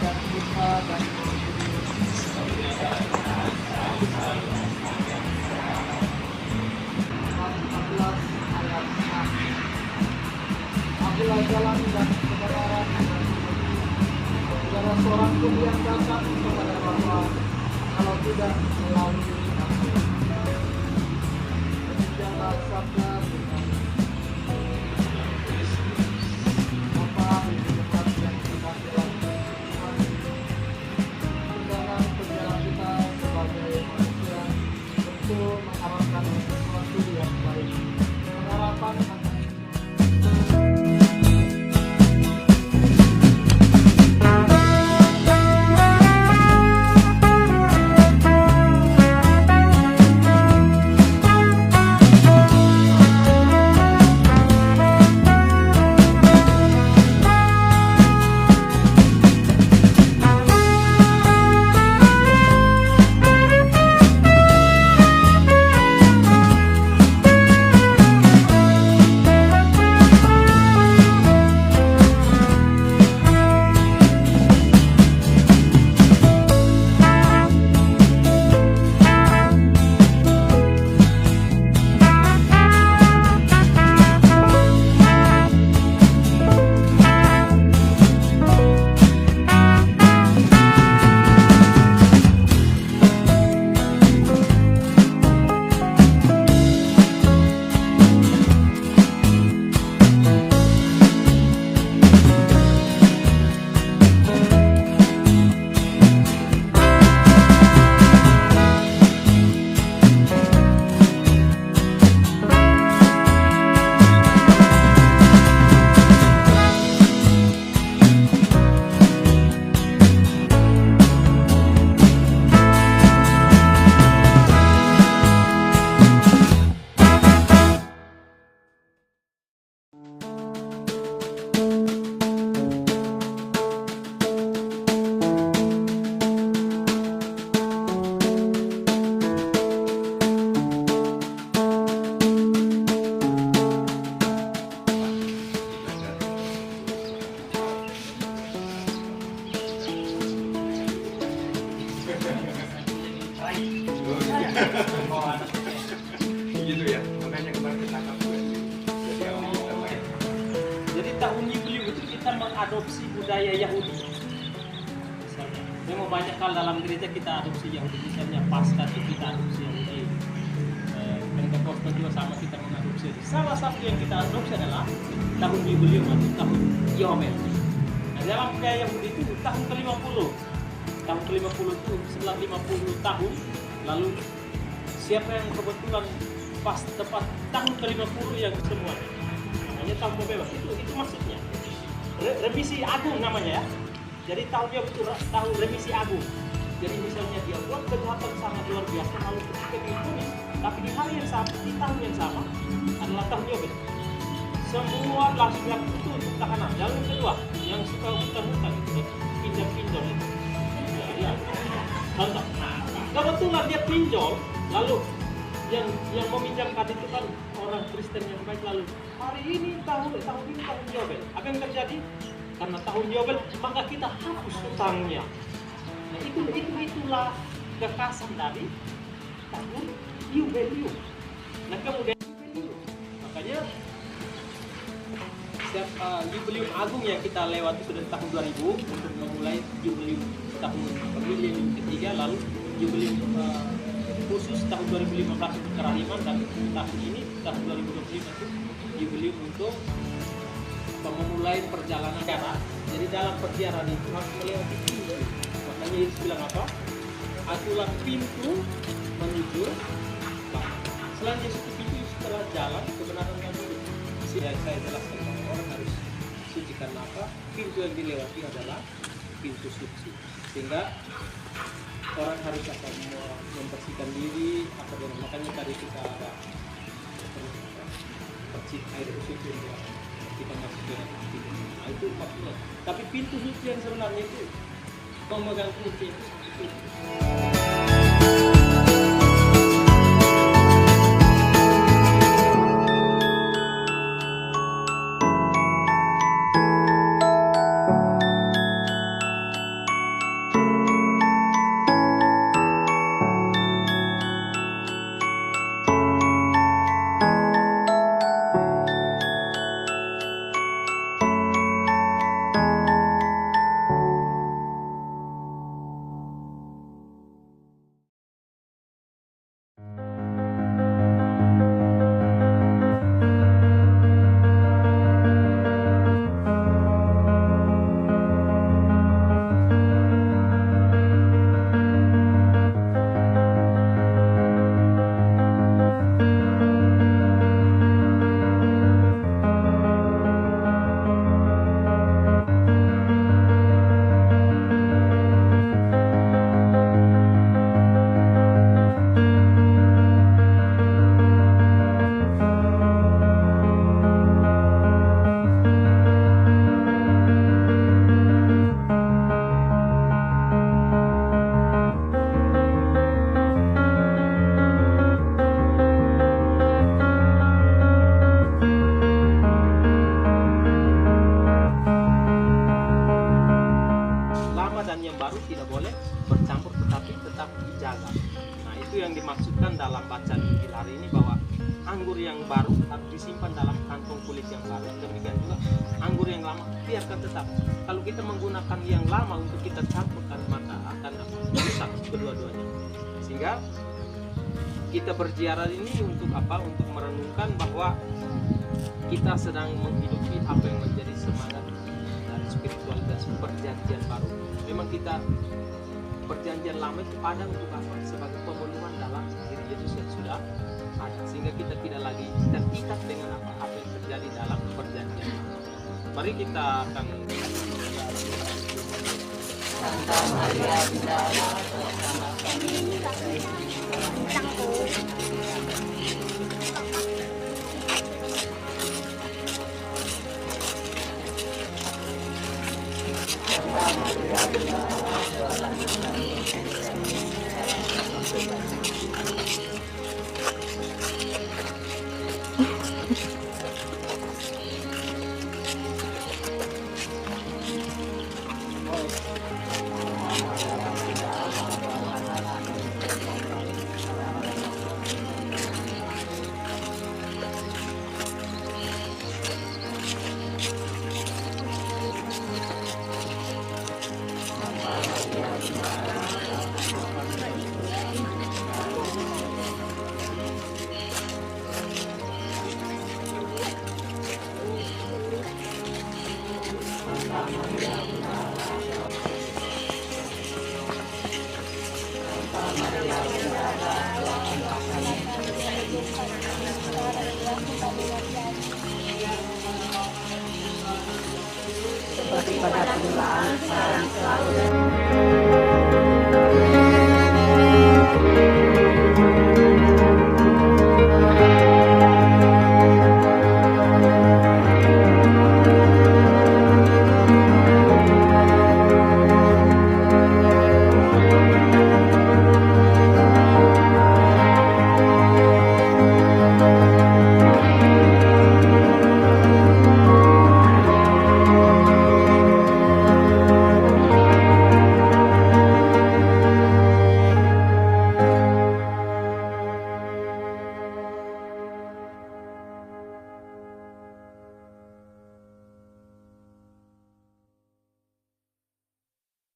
dan Putra dan Akulah jalan dan kebenaran. Segala seorang pun yang datang kepada Bapa, kalau tidak melalui aku. Demikianlah sabda Tuhan. Bapa di tempat yang kita jalankan, undangan perjalanan kita sebagai manusia tentu mengharapkan sesuatu yang baik, pengharapan akan gitu ya, makanya kemarin ketangkap gue. Jadi tahun Yubileu itu kita mengadopsi budaya Yahudi. Misalnya, memang banyak hal dalam gereja kita adopsi Yahudi. Misalnya Paskah itu kita adopsi Yahudi. Pentakosta juga sama kita mengadopsi. Salah satu yang kita adopsi adalah tahun Yubileu atau tahun Yobel. Nah, dalam budaya Yahudi itu tahun ke-50. Tahun ke-50 itu setelah 50 tahun, lalu siapa yang kebetulan pas tepat tahun ke-50 yang semuanya. Namanya tahun bebas. Itu maksudnya. Remisi agung namanya ya. Jadi tahun dia itu tahun remisi agung. Jadi misalnya dia buat kejahatan sangat luar biasa, lalu ketika ditulis, tapi di hari yang sama, di tahun yang sama adalah tahun Yobel. Semua langsung itu untuk tahanan. Yang kedua, yang suka hutang-hutang itu pinjam-pinjam itu. Ya. Contoh, kebetulan dia pinjol, lalu yang meminjamkan itu kan orang Kristen yang baik, lalu hari ini tahun Yobel. Apa yang terjadi? Karena tahun Yobel maka kita hapus hutangnya. Nah, itulah kekasan dari tahun Yubileu. Nah kemudian Yubileu, makanya setiap Yubileu agung yang kita lewati sudah tahun 2000 untuk memulai Yubileu tahun milenium ketiga, lalu Yubileu khusus tahun 2015 untuk kerahiman, dan tahun ini tahun 2025 itu Yubileu untuk memulai perjalanan darat. Jadi dalam perjalanan itu harus melewati pintu. Makanya Yesus bilang apa? Akulah pintu menuju Bapa. Selain Yesus itu pintu, setelah jalan kebenaran dan hidup. Yang saya jelaskan bahwa orang harus suci karena apa? Pintu yang dilewati adalah pintu suci. Sehingga orang harus akan membersihkan diri, makanya tadi kita ada percik air suci yang kita masuk ke pintu. Nah, itu maksudnya. Tapi pintu suci yang sebenarnya itu memegang kunci itu. dan yang baru tidak boleh bercampur, tetapi tetap dijaga. Nah, itu yang dimaksudkan dalam bacaan Injil hari ini, bahwa anggur yang baru harus disimpan dalam kantong kulit yang baru. Demikian juga anggur yang lama biarkan tetap. Kalau kita menggunakan yang lama untuk kita campurkan, maka akan rusak kedua-duanya. Sehingga kita berziarah ini untuk apa? Untuk merenungkan bahwa kita sedang menghidupi apa yang menjadi semangat dari spiritualitas perjanjian baru. Memang kita perjanjian lama itu ada untuk apa? Sebagai pemenuhan dalam diri Yesus yang sudah ada, sehingga kita tidak lagi terikat dengan apa yang terjadi dalam perjanjian lama. Mari kita akan Santa Maria Bunda Allah, Santa Maria